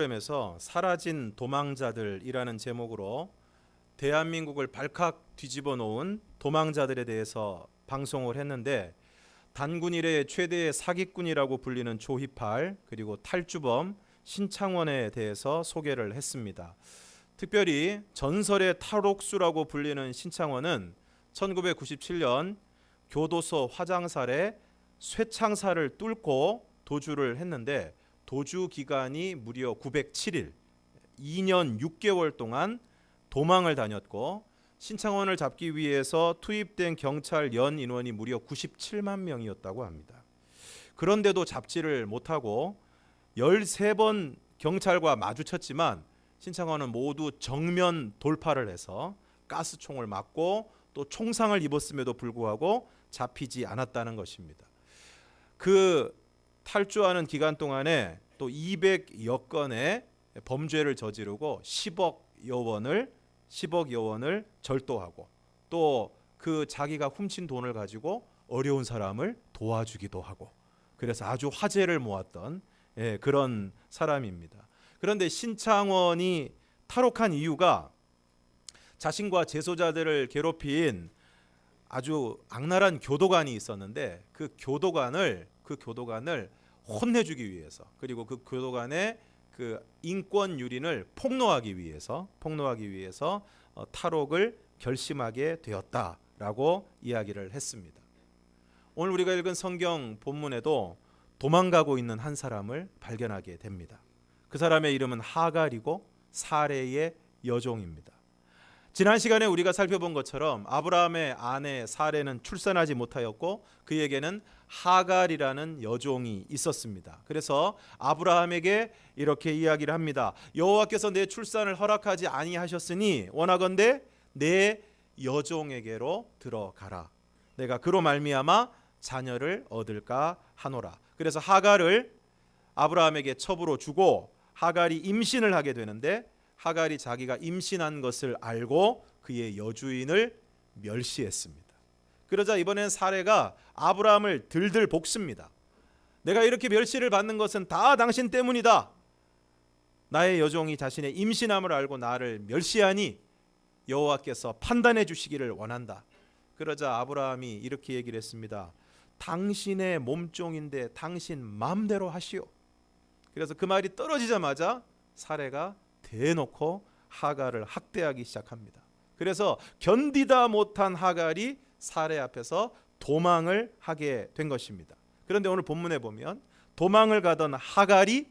에서 사라진 도망자들이라는 제목으로 대한민국을 발칵 뒤집어 놓은 도망자들에 대해서 방송을 했는데, 단군 이래 최대의 사기꾼이라고 불리는 조희팔 그리고 탈주범 신창원에 대해서 소개를 했습니다. 특별히 전설의 탈옥수라고 불리는 신창원은 1997년 교도소 화장살에 쇠창살을 뚫고 도주를 했는데, 도주 기간이 무려 907일, 2년 6개월 동안 도망을 다녔고, 신창원을 잡기 위해서 투입된 경찰 연 인원이 무려 97만 명이었다고 합니다. 그런데도 잡지를 못하고 13번 경찰과 마주쳤지만 신창원은 모두 정면 돌파를 해서 가스총을 맞고 또 총상을 입었음에도 불구하고 잡히지 않았다는 것입니다. 그 탈주하는 기간 동안에 또 200여 건의 범죄를 저지르고 10억여 원을 절도하고, 또 그 자기가 훔친 돈을 가지고 어려운 사람을 도와주기도 하고, 그래서 아주 화제를 모았던 그런 사람입니다. 그런데 신창원이 탈옥한 이유가 자신과 제소자들을 괴롭힌 아주 악랄한 교도관이 있었는데, 그 교도관을 혼내주기 위해서, 그리고 그 교도관의 그 인권 유린을 폭로하기 위해서 탈옥을 결심하게 되었다라고 이야기를 했습니다. 오늘 우리가 읽은 성경 본문에도 도망가고 있는 한 사람을 발견하게 됩니다. 그 사람의 이름은 하갈이고 사레의 여종입니다. 지난 시간에 우리가 살펴본 것처럼 아브라함의 아내 사레는 출산하지 못하였고, 그에게는 하갈이라는 여종이 있었습니다. 그래서 아브라함에게 이렇게 이야기를 합니다. 여호와께서 내 출산을 허락하지 아니하셨으니 원하건대 내 여종에게로 들어가라. 내가 그로 말미암아 자녀를 얻을까 하노라. 그래서 하갈을 아브라함에게 첩으로 주고, 하갈이 임신을 하게 되는데, 하갈이 자기가 임신한 것을 알고 그의 여주인을 멸시했습니다. 그러자 이번엔 사레가 아브라함을 들들 볶습니다. 내가 이렇게 멸시를 받는 것은 다 당신 때문이다. 나의 여종이 자신의 임신함을 알고 나를 멸시하니 여호와께서 판단해 주시기를 원한다. 그러자 아브라함이 이렇게 얘기를 했습니다. 당신의 몸종인데 당신 마음대로 하시오. 그래서 그 말이 떨어지자마자 사레가 대놓고 하갈을 학대하기 시작합니다. 그래서 견디다 못한 하갈이 사레 앞에서 도망을 하게 된 것입니다. 그런데 오늘 본문에 보면 도망을 가던 하갈이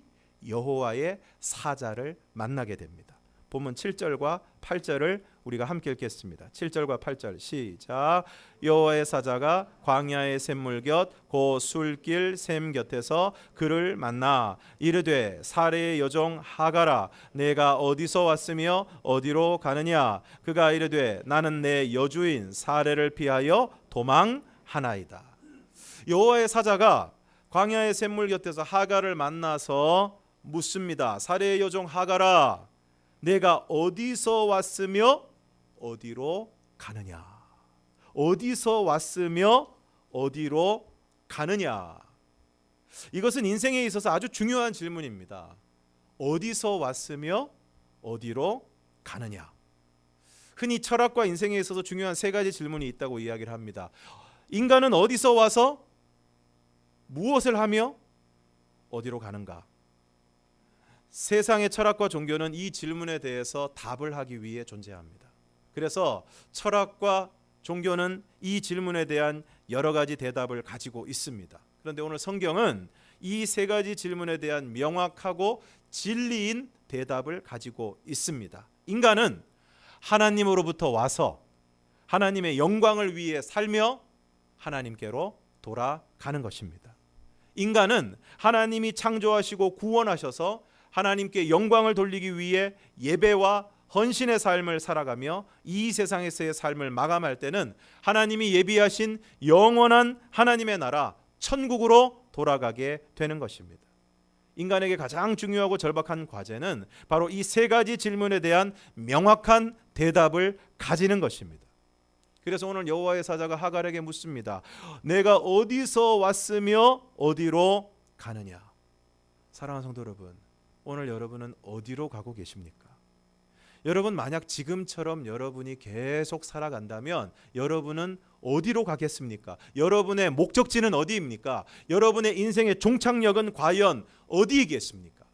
여호와의 사자를 만나게 됩니다. 본문 7절과 8절을 우리가 함께 읽겠습니다. 7절과 8절 시작. 여호와의 사자가 광야의 샘물 곁 고 술길 샘 곁에서 그를 만나 이르되 사레의 여종 하갈아, 내가 어디서 왔으며 어디로 가느냐? 그가 이르되 나는 내 여주인 사레를 피하여 도망하나이다. 여호와의 사자가 광야의 샘물 곁에서 하갈을 만나서 묻습니다. 사레의 여종 하갈아, 내가 어디서 왔으며 어디로 가느냐? 어디서 왔으며 어디로 가느냐? 이것은 인생에 있어서 아주 중요한 질문입니다. 어디서 왔으며 어디로 가느냐? 흔히 철학과 인생에 있어서 중요한 세 가지 질문이 있다고 이야기를 합니다. 인간은 어디서 와서 무엇을 하며 어디로 가는가? 세상의 철학과 종교는 이 질문에 대해서 답을 하기 위해 존재합니다. 그래서 철학과 종교는 이 질문에 대한 여러 가지 대답을 가지고 있습니다. 그런데 오늘 성경은 이 세 가지 질문에 대한 명확하고 진리인 대답을 가지고 있습니다. 인간은 하나님으로부터 와서 하나님의 영광을 위해 살며 하나님께로 돌아가는 것입니다. 인간은 하나님이 창조하시고 구원하셔서 하나님께 영광을 돌리기 위해 예배와 헌신의 삶을 살아가며 이 세상에서의 삶을 마감할 때는 하나님이 예비하신 영원한 하나님의 나라 천국으로 돌아가게 되는 것입니다. 인간에게 가장 중요하고 절박한 과제는 바로 이 세 가지 질문에 대한 명확한 대답을 가지는 것입니다. 그래서 오늘 여호와의 사자가 하갈에게 묻습니다. 내가 어디서 왔으며 어디로 가느냐? 사랑하는 성도 여러분, 오늘 여러분은 어디로 가고 계십니까? 여러분 만약 지금처럼 여러분이 계속 살아간다면 여러분은 어디로 가겠습니까? 여러분의 목적지는 어디입니까? 여러분의 인생의 종착역은 과연 어디이겠습니까?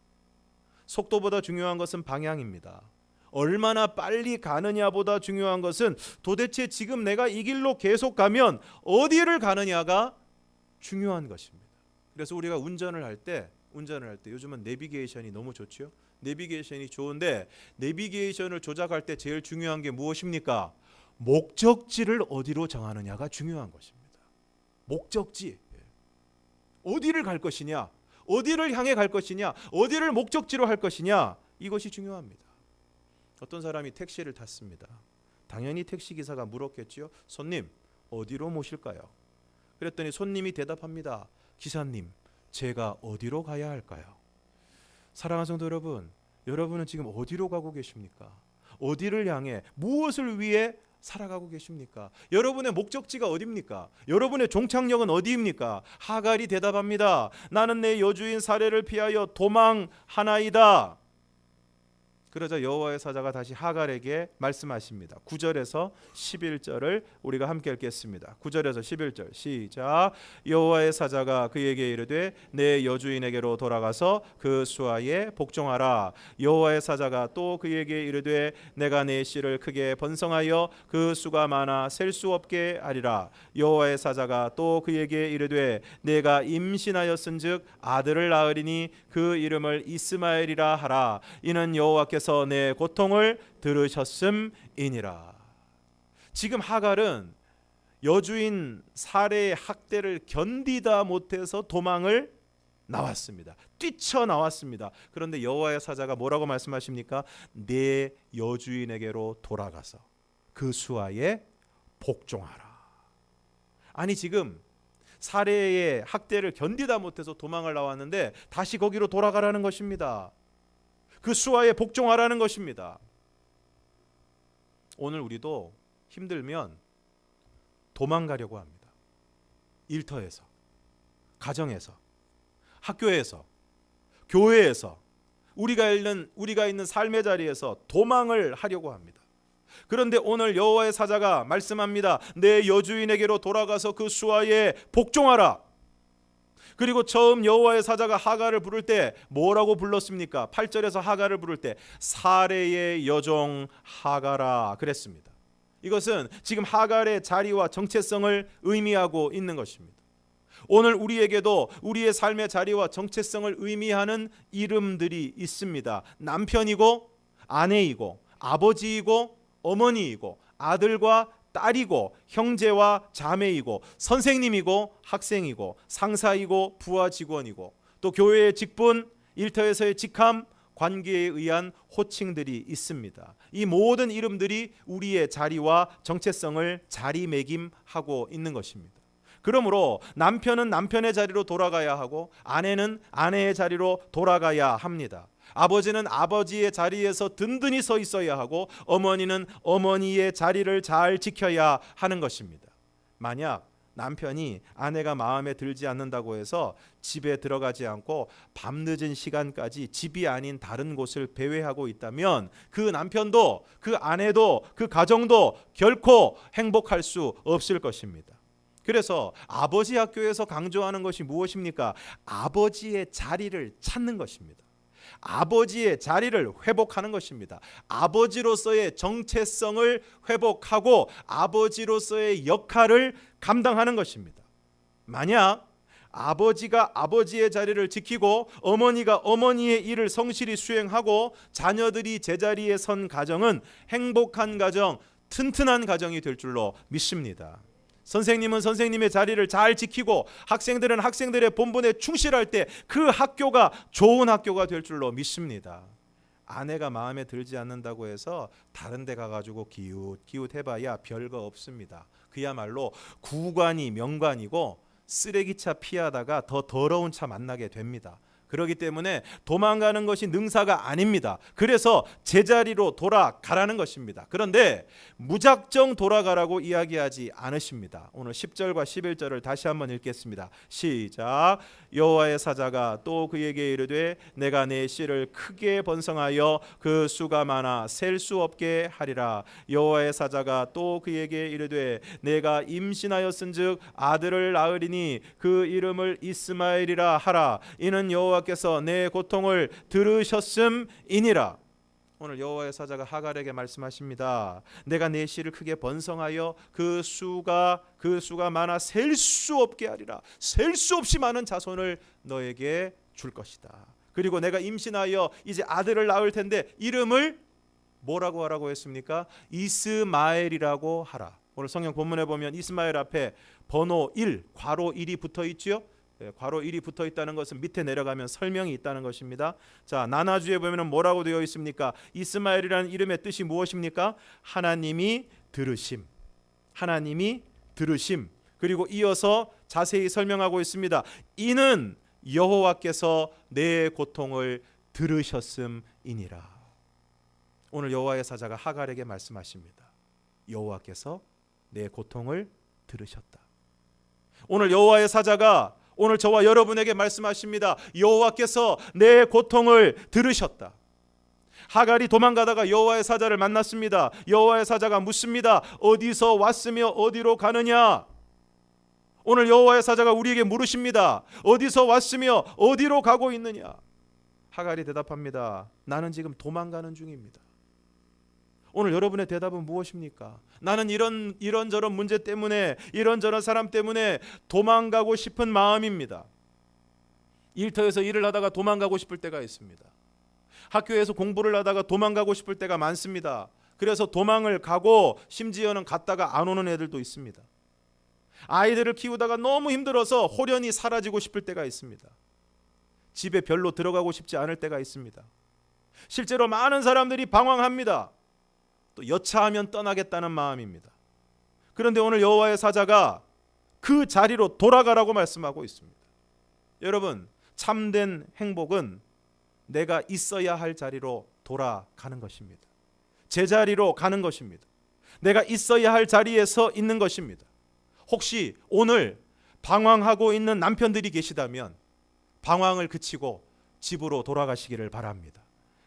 속도보다 중요한 것은 방향입니다. 얼마나 빨리 가느냐보다 중요한 것은 도대체 지금 내가 이 길로 계속 가면 어디를 가느냐가 중요한 것입니다. 그래서 우리가 운전을 할 때 요즘은 내비게이션이 너무 좋죠. 내비게이션이 좋은데 내비게이션을 조작할 때 제일 중요한 게 무엇입니까? 목적지를 어디로 정하느냐가 중요한 것입니다. 목적지. 어디를 갈 것이냐? 어디를 향해 갈 것이냐? 어디를 목적지로 할 것이냐? 이것이 중요합니다. 어떤 사람이 택시를 탔습니다. 당연히 택시기사가 물었겠지요. 손님, 어디로 모실까요? 그랬더니 손님이 대답합니다. 기사님, 제가 어디로 가야 할까요? 사랑하는 성도 여러분, 여러분은 지금 어디로 가고 계십니까? 어디를 향해 무엇을 위해 살아가고 계십니까? 여러분의 목적지가 어디입니까? 여러분의 종착역은 어디입니까? 하갈이 대답합니다. 나는 내 여주인 사레를 피하여 도망하나이다. 그러자 여호와의 사자가 다시 하갈에게 말씀하십니다. 9절에서 11절을 우리가 함께 읽겠습니다. 9절에서 11절 시작. 여호와의 사자가 그에게 이르되 내 여주인에게로 돌아가서 그 수하에 복종하라. 여호와의 사자가 또 그에게 이르되 내가 내 씨를 크게 번성하여 그 수가 많아 셀 수 없게 하리라. 여호와의 사자가 또 그에게 이르되 내가 임신하였은즉 아들을 낳으리니 그 이름을 이스마엘이라 하라. 이는 여호와께서 내 고통을 들으셨음이니라. 지금 하갈은 여주인 사레의 학대를 견디다 못해서 도망을 나왔습니다. 뛰쳐나왔습니다. 그런데 여호와의 사자가 뭐라고 말씀하십니까? 내 여주인에게로 돌아가서 그 수하에 복종하라. 아니 지금 사레의 학대를 견디다 못해서 도망을 나왔는데 다시 거기로 돌아가라는 것입니다. 그 수하에 복종하라는 것입니다. 오늘 우리도 힘들면 도망가려고 합니다. 일터에서, 가정에서, 학교에서, 교회에서, 우리가 있는 삶의 자리에서 도망을 하려고 합니다. 그런데 오늘 여호와의 사자가 말씀합니다. 내 여주인에게로 돌아가서 그 수하에 복종하라. 그리고 처음 여호와의 사자가 하갈을 부를 때 뭐라고 불렀습니까? 8절에서 하갈을 부를 때 사레의 여종 하갈아 그랬습니다. 이것은 지금 하갈의 자리와 정체성을 의미하고 있는 것입니다. 오늘 우리에게도 우리의 삶의 자리와 정체성을 의미하는 이름들이 있습니다. 남편이고 아내이고 아버지이고 어머니이고 아들과 딸이고 형제와 자매이고 선생님이고 학생이고 상사이고 부하 직원이고 또 교회의 직분, 일터에서의 직함, 관계에 의한 호칭들이 있습니다. 이 모든 이름들이 우리의 자리와 정체성을 자리매김하고 있는 것입니다. 그러므로 남편은 남편의 자리로 돌아가야 하고 아내는 아내의 자리로 돌아가야 합니다. 아버지는 아버지의 자리에서 든든히 서 있어야 하고 어머니는 어머니의 자리를 잘 지켜야 하는 것입니다. 만약 남편이 아내가 마음에 들지 않는다고 해서 집에 들어가지 않고 밤늦은 시간까지 집이 아닌 다른 곳을 배회하고 있다면 그 남편도 그 아내도 그 가정도 결코 행복할 수 없을 것입니다. 그래서 아버지 학교에서 강조하는 것이 무엇입니까? 아버지의 자리를 찾는 것입니다. 아버지의 자리를 회복하는 것입니다. 아버지로서의 정체성을 회복하고 아버지로서의 역할을 감당하는 것입니다. 만약 아버지가 아버지의 자리를 지키고 어머니가 어머니의 일을 성실히 수행하고 자녀들이 제자리에 선 가정은 행복한 가정, 튼튼한 가정이 될 줄로 믿습니다. 선생님은 선생님의 자리를 잘 지키고 학생들은 학생들의 본분에 충실할 때 그 학교가 좋은 학교가 될 줄로 믿습니다. 아내가 마음에 들지 않는다고 해서 다른 데 가가지고 기웃기웃 해봐야 별거 없습니다. 그야말로 구관이 명관이고 쓰레기차 피하다가 더 더러운 차 만나게 됩니다. 그렇기 때문에 도망가는 것이 능사가 아닙니다. 그래서 제자리로 돌아가라는 것입니다. 그런데 무작정 돌아가라고 이야기하지 않으십니다. 오늘 10절과 11절을 다시 한번 읽겠습니다. 시작. 여호와의 사자가 또 그에게 이르되 내가 내 씨를 크게 번성하여 그 수가 많아 셀 수 없게 하리라. 여호와의 사자가 또 그에게 이르되 내가 임신하였은즉 아들을 낳으리니 그 이름을 이스마엘이라 하라. 이는 여호와께서 내 고통을 들으셨음이니라. 오늘 여호와의 사자가 하갈에게 말씀하십니다. 내가 내 씨를 크게 번성하여 그 수가 많아 셀 수 없게 하리라. 셀 수 없이 많은 자손을 너에게 줄 것이다. 그리고 내가 임신하여 이제 아들을 낳을 텐데 이름을 뭐라고 하라고 했습니까? 이스마엘이라고 하라. 오늘 성경 본문에 보면 이스마엘 앞에 번호 1, 괄호 1이 붙어 있지요. 괄호 1이 붙어 있다는 것은 밑에 내려가면 설명이 있다는 것입니다. 자, 나나주에 보면 뭐라고 되어 있습니까? 이스마엘이라는 이름의 뜻이 무엇입니까? 하나님이 들으심. 하나님이 들으심. 그리고 이어서 자세히 설명하고 있습니다. 이는 여호와께서 내 고통을 들으셨음이니라. 오늘 여호와의 사자가 하갈에게 말씀하십니다. 여호와께서 내 고통을 들으셨다. 오늘 여호와의 사자가 오늘 저와 여러분에게 말씀하십니다. 여호와께서 내 고통을 들으셨다. 하갈이 도망가다가 여호와의 사자를 만났습니다. 여호와의 사자가 묻습니다. 어디서 왔으며 어디로 가느냐? 오늘 여호와의 사자가 우리에게 물으십니다. 어디서 왔으며 어디로 가고 있느냐? 하갈이 대답합니다. 나는 지금 도망가는 중입니다. 오늘 여러분의 대답은 무엇입니까? 나는 이런저런 문제 때문에, 이런저런 사람 때문에 도망가고 싶은 마음입니다. 일터에서 일을 하다가 도망가고 싶을 때가 있습니다. 학교에서 공부를 하다가 도망가고 싶을 때가 많습니다. 그래서 도망을 가고 심지어는 갔다가 안 오는 애들도 있습니다. 아이들을 키우다가 너무 힘들어서 홀연히 사라지고 싶을 때가 있습니다. 집에 별로 들어가고 싶지 않을 때가 있습니다. 실제로 많은 사람들이 방황합니다. 또 여차하면 떠나겠다는 마음입니다. 그런데 오늘 여호와의 사자가 그 자리로 돌아가라고 말씀하고 있습니다. 여러분, 참된 행복은 내가 있어야 할 자리로 돌아가는 것입니다. 제자리로 가는 것입니다. 내가 있어야 할 자리에 서 있는 것입니다. 혹시 오늘 방황하고 있는 남편들이 계시다면 방황을 그치고 집으로 돌아가시기를 바랍니다.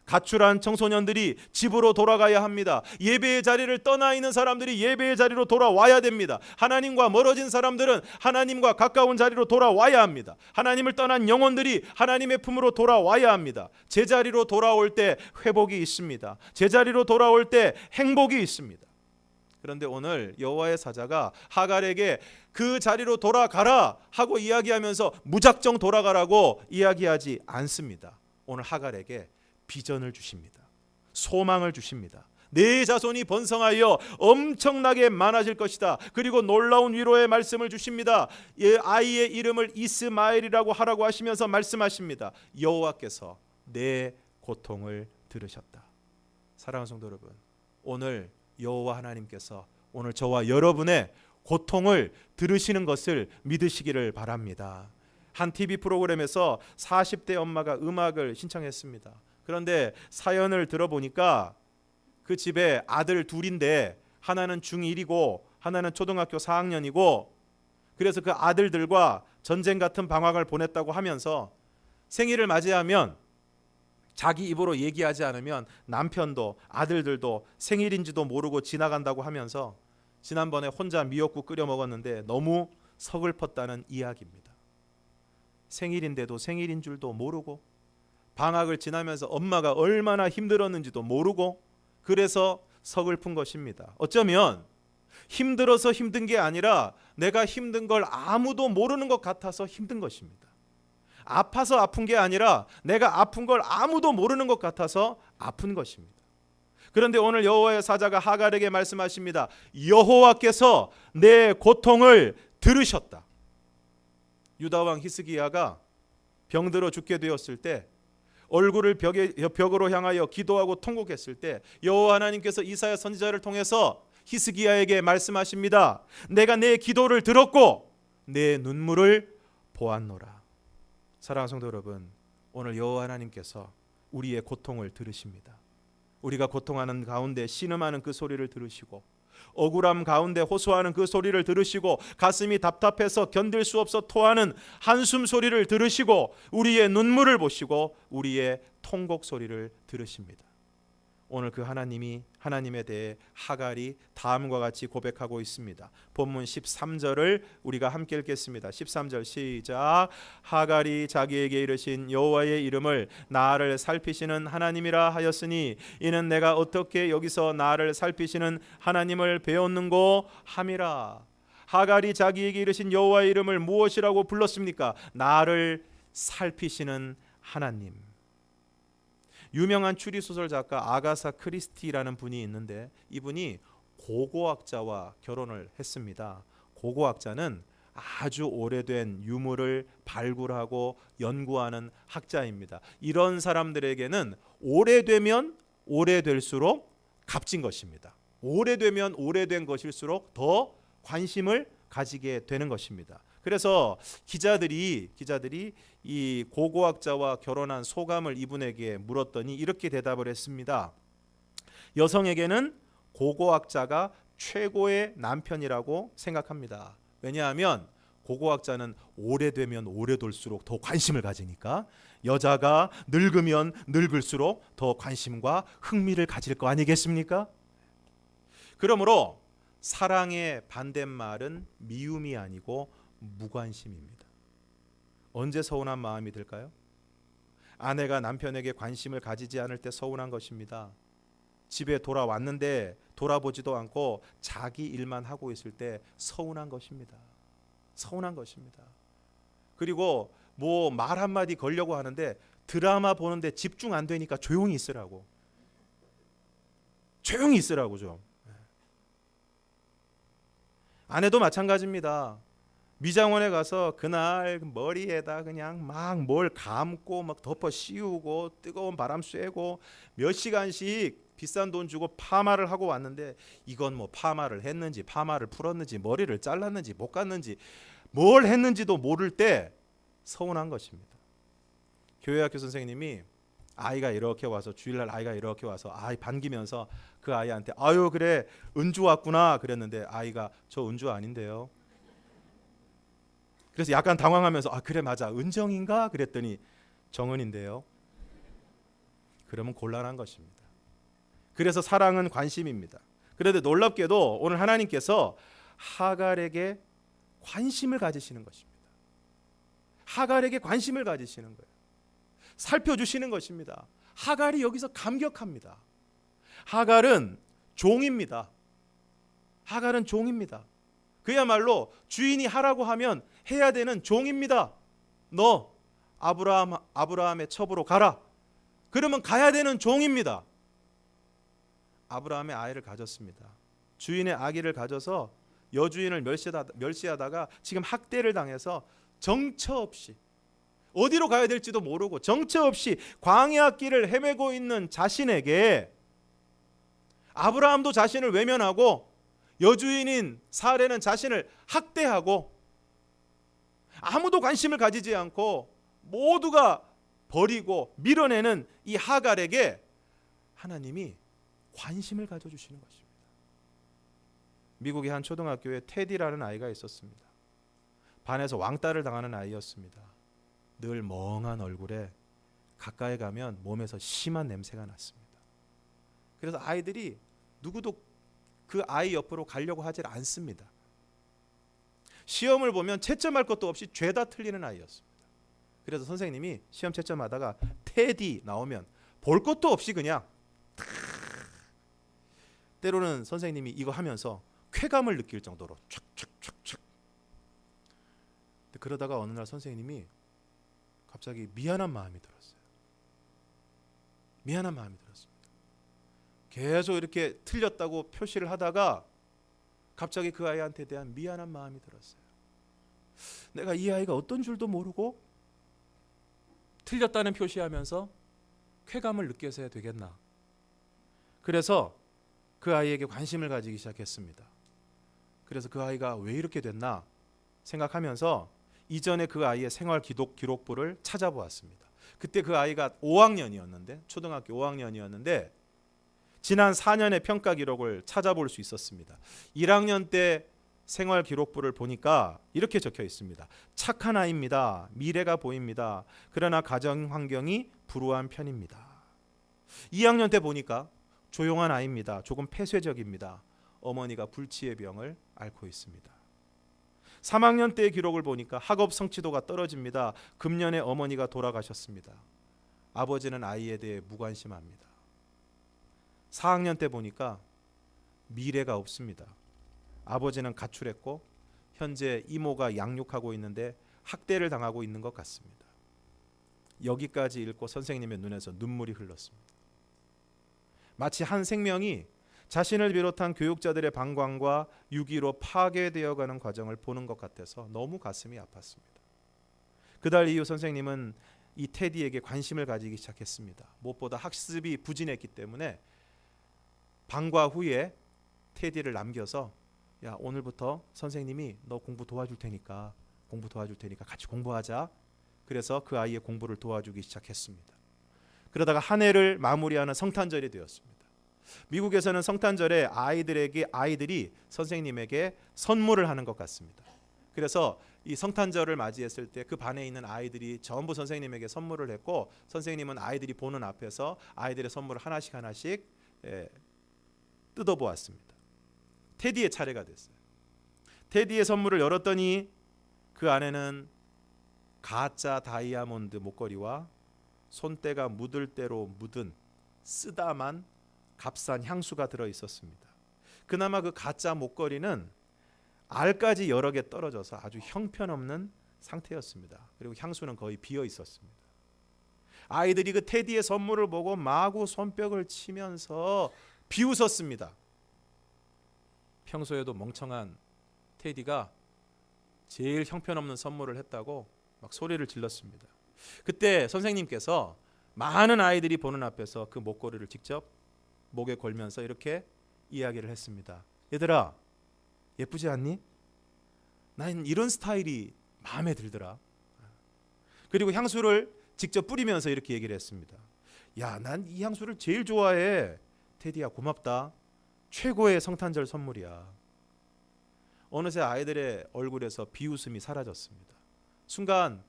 가출한 청소년들이 집으로 돌아가야 합니다. 예배의 자리를 떠나 있는 사람들이 예배의 자리로 돌아와야 됩니다. 하나님과 멀어진 사람들은 하나님과 가까운 자리로 돌아와야 합니다. 하나님을 떠난 영혼들이 하나님의 품으로 돌아와야 합니다. 제자리로 돌아올 때 회복이 있습니다. 제자리로 돌아올 때 행복이 있습니다. 그런데 오늘 여호와의 사자가 하갈에게 그 자리로 돌아가라 하고 이야기하면서 무작정 돌아가라고 이야기하지 않습니다. 오늘 하갈에게 비전을 주십니다. 소망을 주십니다. 내 자손이 번성하여 엄청나게 많아질 것이다. 그리고 놀라운 위로의 말씀을 주십니다. 아이의 이름을 이스마엘이라고 하라고 하시면서 말씀하십니다. 여호와께서 내 고통을 들으셨다. 사랑하는 성도 여러분, 오늘 여호와 하나님께서 오늘 저와 여러분의 고통을 들으시는 것을 믿으시기를 바랍니다. 한 TV 프로그램에서 40대 엄마가 음악을 신청했습니다. 그런데 사연을 들어보니까 그 집에 아들 둘인데 하나는 중1이고 하나는 초등학교 4학년이고 그래서 그 아들들과 전쟁 같은 방학을 보냈다고 하면서 생일을 맞이하면 자기 입으로 얘기하지 않으면 남편도 아들들도 생일인지도 모르고 지나간다고 하면서 지난번에 혼자 미역국 끓여 먹었는데 너무 서글펐다는 이야기입니다. 생일인데도 생일인 줄도 모르고 방학을 지나면서 엄마가 얼마나 힘들었는지도 모르고 그래서 서글픈 것입니다. 어쩌면 힘들어서 힘든 게 아니라 내가 힘든 걸 아무도 모르는 것 같아서 힘든 것입니다. 아파서 아픈 게 아니라 내가 아픈 걸 아무도 모르는 것 같아서 아픈 것입니다. 그런데 오늘 여호와의 사자가 하갈에게 말씀하십니다. 여호와께서 내 고통을 들으셨다. 유다 왕 히스기야가 병들어 죽게 되었을 때 얼굴을 벽으로 향하여 기도하고 통곡했을 때 여호와 하나님께서 이사야 선지자를 통해서 히스기야에게 말씀하십니다. 내가 내 기도를 들었고 내 눈물을 보았노라. 사랑하는 성도 여러분, 오늘 여호와 하나님께서 우리의 고통을 들으십니다. 우리가 고통하는 가운데 신음하는 그 소리를 들으시고 억울함 가운데 호소하는 그 소리를 들으시고 가슴이 답답해서 견딜 수 없어 토하는 한숨 소리를 들으시고 우리의 눈물을 보시고 우리의 통곡 소리를 들으십니다. 오늘 그 하나님에 대해 하갈이 다음과 같이 고백하고 있습니다. 본문 13절을 우리가 함께 읽겠습니다. 13절 시작. 하갈이 자기에게 이르신 여호와의 이름을 나를 살피시는 하나님이라 하였으니 이는 내가 어떻게 여기서 나를 살피시는 하나님을 배웠는고 함이라. 하갈이 자기에게 이르신 여호와의 이름을 무엇이라고 불렀습니까? 나를 살피시는 하나님. 유명한 추리소설 작가 아가사 크리스티라는 분이 있는데 이분이 고고학자와 결혼을 했습니다. 고고학자는 아주 오래된 유물을 발굴하고 연구하는 학자입니다. 이런 사람들에게는 오래되면 오래될수록 값진 것입니다. 오래되면 오래된 것일수록 더 관심을 가지게 되는 것입니다. 그래서 기자들이 이 고고학자와 결혼한 소감을 이분에게 물었더니 이렇게 대답을 했습니다. 여성에게는 고고학자가 최고의 남편이라고 생각합니다. 왜냐하면 고고학자는 오래되면 오래될수록 더 관심을 가지니까 여자가 늙으면 늙을수록 더 관심과 흥미를 가질 거 아니겠습니까? 그러므로 사랑의 반대말은 미움이 아니고 무관심입니다. 언제 서운한 마음이 들까요? 아내가 남편에게 관심을 가지지 않을 때 서운한 것입니다. 집에 돌아왔는데 돌아보지도 않고 자기 일만 하고 있을 때 서운한 것입니다. 서운한 것입니다. 그리고 뭐 말 한마디 걸려고 하는데 드라마 보는데 집중 안 되니까 조용히 있으라고. 조용히 있으라고 좀. 아내도 마찬가지입니다. 미장원에 가서 그날 머리에다 그냥 막 뭘 감고 막 덮어 씌우고 뜨거운 바람 쐬고 몇 시간씩 비싼 돈 주고 파마를 하고 왔는데 이건 뭐 파마를 했는지 파마를 풀었는지 머리를 잘랐는지 못 갔는지 뭘 했는지도 모를 때 서운한 것입니다. 교회학교 선생님이 아이가 이렇게 와서 주일날 아이가 이렇게 와서 아이 반기면서 그 아이한테 아유 그래 은주 왔구나 그랬는데 아이가 저 은주 아닌데요. 그래서 약간 당황하면서 아 그래 맞아 은정인가 그랬더니 정은인데요. 그러면 곤란한 것입니다. 그래서 사랑은 관심입니다. 그런데 놀랍게도 오늘 하나님께서 하갈에게 관심을 가지시는 것입니다. 하갈에게 관심을 가지시는 거예요. 살펴주시는 것입니다. 하갈이 여기서 감격합니다. 하갈은 종입니다. 하갈은 종입니다. 그야말로 주인이 하라고 하면 해야 되는 종입니다. 너 아브라함의 첩으로 가라. 그러면 가야 되는 종입니다. 아브라함의 아이를 가졌습니다. 주인의 아기를 가져서 여주인을 멸시하다가 지금 학대를 당해서 정처 없이 어디로 가야 될지도 모르고 정처 없이 광야 길을 헤매고 있는 자신에게 아브라함도 자신을 외면하고 여주인인 사레는 자신을 학대하고 아무도 관심을 가지지 않고 모두가 버리고 밀어내는 이 하갈에게 하나님이 관심을 가져주시는 것입니다. 미국의 한 초등학교에 테디라는 아이가 있었습니다. 반에서 왕따를 당하는 아이였습니다. 늘 멍한 얼굴에 가까이 가면 몸에서 심한 냄새가 났습니다. 그래서 아이들이 누구도 그 아이 옆으로 가려고 하질 않습니다. 시험을 보면 채점할 것도 없이 죄다 틀리는 아이였습니다. 그래서 선생님이 시험 채점하다가 테디 나오면 볼 것도 없이 그냥 때로는 선생님이 이거 하면서 쾌감을 느낄 정도로 촥촥촥촥. 그러다가 어느 날 선생님이 갑자기 미안한 마음이 들었어요. 미안한 마음이 들었습니다. 계속 이렇게 틀렸다고 표시를 하다가 갑자기 그 아이한테 대한 미안한 마음이 들었어요. 내가 이 아이가 어떤 줄도 모르고 틀렸다는 표시하면서 쾌감을 느껴서야 되겠나. 그래서 그 아이에게 관심을 가지기 시작했습니다. 그래서 그 아이가 왜 이렇게 됐나 생각하면서 이전에 그 아이의 생활 기록부를 찾아보았습니다. 그때 그 아이가 5학년이었는데 초등학교 5학년이었는데 지난 4년의 평가 기록을 찾아볼 수 있었습니다. 1학년 때 생활 기록부를 보니까 이렇게 적혀 있습니다. 착한 아이입니다. 미래가 보입니다. 그러나 가정 환경이 불우한 편입니다. 2학년 때 보니까 조용한 아이입니다. 조금 폐쇄적입니다. 어머니가 불치의 병을 앓고 있습니다. 3학년 때의 기록을 보니까 학업 성취도가 떨어집니다. 금년에 어머니가 돌아가셨습니다. 아버지는 아이에 대해 무관심합니다. 4학년 때 보니까 미래가 없습니다. 아버지는 가출했고 현재 이모가 양육하고 있는데 학대를 당하고 있는 것 같습니다. 여기까지 읽고 선생님의 눈에서 눈물이 흘렀습니다. 마치 한 생명이 자신을 비롯한 교육자들의 방광과 유기로 파괴되어가는 과정을 보는 것 같아서 너무 가슴이 아팠습니다. 그달 이후 선생님은 이 테디에게 관심을 가지기 시작했습니다. 무엇보다 학습이 부진했기 때문에 방과 후에 테디를 남겨서 야, 오늘부터 선생님이 너 공부 도와줄 테니까 같이 공부하자. 그래서 그 아이의 공부를 도와주기 시작했습니다. 그러다가 한 해를 마무리하는 성탄절이 되었습니다. 미국에서는 성탄절에 아이들이 선생님에게 선물을 하는 것 같습니다. 그래서 이 성탄절을 맞이했을 때 그 반에 있는 아이들이 전부 선생님에게 선물을 했고 선생님은 아이들이 보는 앞에서 아이들의 선물을 하나씩 뜯어보았습니다. 테디의 차례가 됐어요. 테디의 선물을 열었더니 그 안에는 가짜 다이아몬드 목걸이와 손때가 묻을 대로 묻은 쓰다만 값싼 향수가 들어 있었습니다. 그나마 그 가짜 목걸이는 알까지 여러 개 떨어져서 아주 형편없는 상태였습니다. 그리고 향수는 거의 비어 있었습니다. 아이들이 그 테디의 선물을 보고 마구 손뼉을 치면서 비웃었습니다. 평소에도 멍청한 테디가 제일 형편없는 선물을 했다고 막 소리를 질렀습니다. 그때 선생님께서 많은 아이들이 보는 앞에서 그 목걸이를 직접 목에 걸면서 이렇게 이야기를 했습니다. 얘들아, 예쁘지 않니? 난 이런 스타일이 마음에 들더라. 그리고 향수를 직접 뿌리면서 이렇게 얘기를 했습니다. 야, 난 이 향수를 제일 좋아해. 테디야, 고맙다. 최고의 성탄절 선물이야. 어느새 아이들의 얼굴에서 비웃음이 사라졌습니다. 순간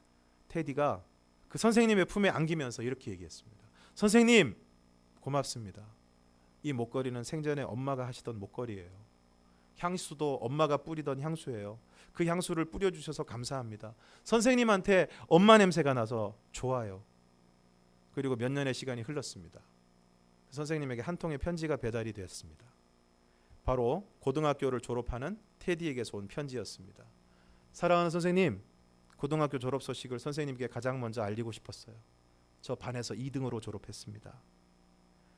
테디가 그 선생님의 품에 안기면서 이렇게 얘기했습니다. 선생님, 고맙습니다. 이 목걸이는 생전에 엄마가 하시던 목걸이에요. 향수도 엄마가 뿌리던 향수예요. 그 향수를 뿌려주셔서 감사합니다. 선생님한테 엄마 냄새가 나서 좋아요. 그리고 몇 년의 시간이 흘렀습니다. 선생님에게 한 통의 편지가 배달이 되었습니다. 바로 고등학교를 졸업하는 테디에게서 온 편지였습니다. 사랑하는 선생님, 고등학교 졸업 소식을 선생님께 가장 먼저 알리고 싶었어요. 저 반에서 2등으로 졸업했습니다.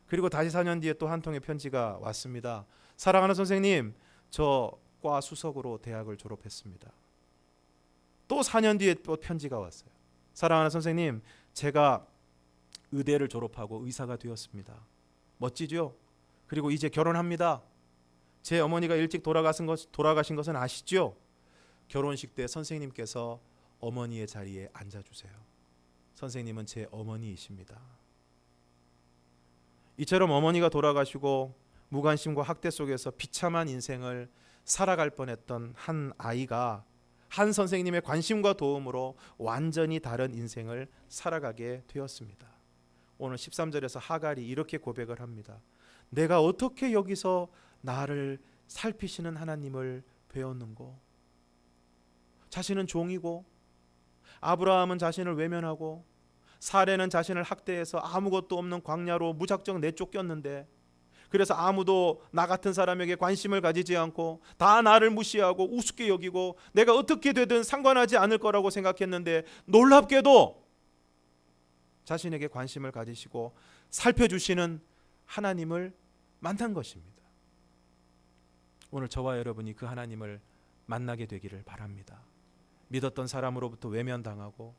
그리고 다시 4년 뒤에 또 한 통의 편지가 왔습니다. 사랑하는 선생님, 저 과 수석으로 대학을 졸업했습니다. 또 4년 뒤에 또 편지가 왔어요. 사랑하는 선생님, 제가 의대를 졸업하고 의사가 되었습니다. 멋지죠? 그리고 이제 결혼합니다. 제 어머니가 일찍 돌아가신 것은 아시죠? 결혼식 때 선생님께서 어머니의 자리에 앉아주세요. 선생님은 제 어머니이십니다. 이처럼 어머니가 돌아가시고 무관심과 학대 속에서 비참한 인생을 살아갈 뻔했던 한 아이가 한 선생님의 관심과 도움으로 완전히 다른 인생을 살아가게 되었습니다. 오늘 13절에서 하갈이 이렇게 고백을 합니다. 내가 어떻게 여기서 나를 살피시는 하나님을 배웠는고? 자신은 종이고 아브라함은 자신을 외면하고 사레는 자신을 학대해서 아무것도 없는 광야로 무작정 내쫓겼는데 그래서 아무도 나 같은 사람에게 관심을 가지지 않고 다 나를 무시하고 우습게 여기고 내가 어떻게 되든 상관하지 않을 거라고 생각했는데 놀랍게도 자신에게 관심을 가지시고 살펴주시는 하나님을 만난 것입니다. 오늘 저와 여러분이 그 하나님을 만나게 되기를 바랍니다. 믿었던 사람으로부터 외면당하고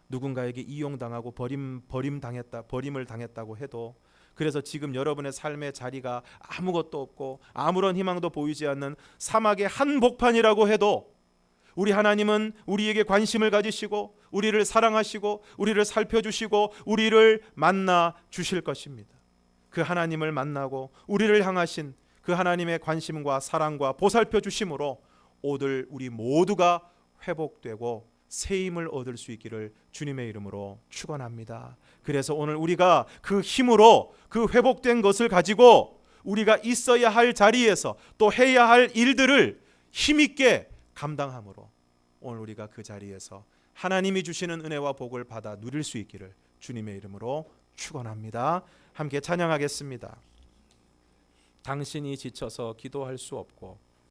누군가에게 이용당하고 버림을 당했다고 해도 그래서 지금 여러분의 삶의 자리가 아무것도 없고 아무런 희망도 보이지 않는 사막의 한복판이라고 해도 우리 하나님은 우리에게 관심을 가지시고 우리를 사랑하시고 우리를 살펴주시고 우리를 만나 주실 것입니다. 그 하나님을 만나고 우리를 향하신 그 하나님의 관심과 사랑과 보살펴 주심으로 오늘 우리 모두가 회복되고 새 힘을 얻을 수 있기를 주님의 이름으로 축원합니다. 그래서 오늘 우리가 그 힘으로 그 회복된 것을 가지고 우리가 있어야 할 자리에서 또 해야 할 일들을 힘있게 감당함으로 오늘 우리가 그 자리에서 하나님이 주시는 은혜와 복을 받아 누릴 수 있기를 주님의 이름으로 축원합니다. 함께 찬양하겠습니다. 당신이 지쳐서 기도할 수 없고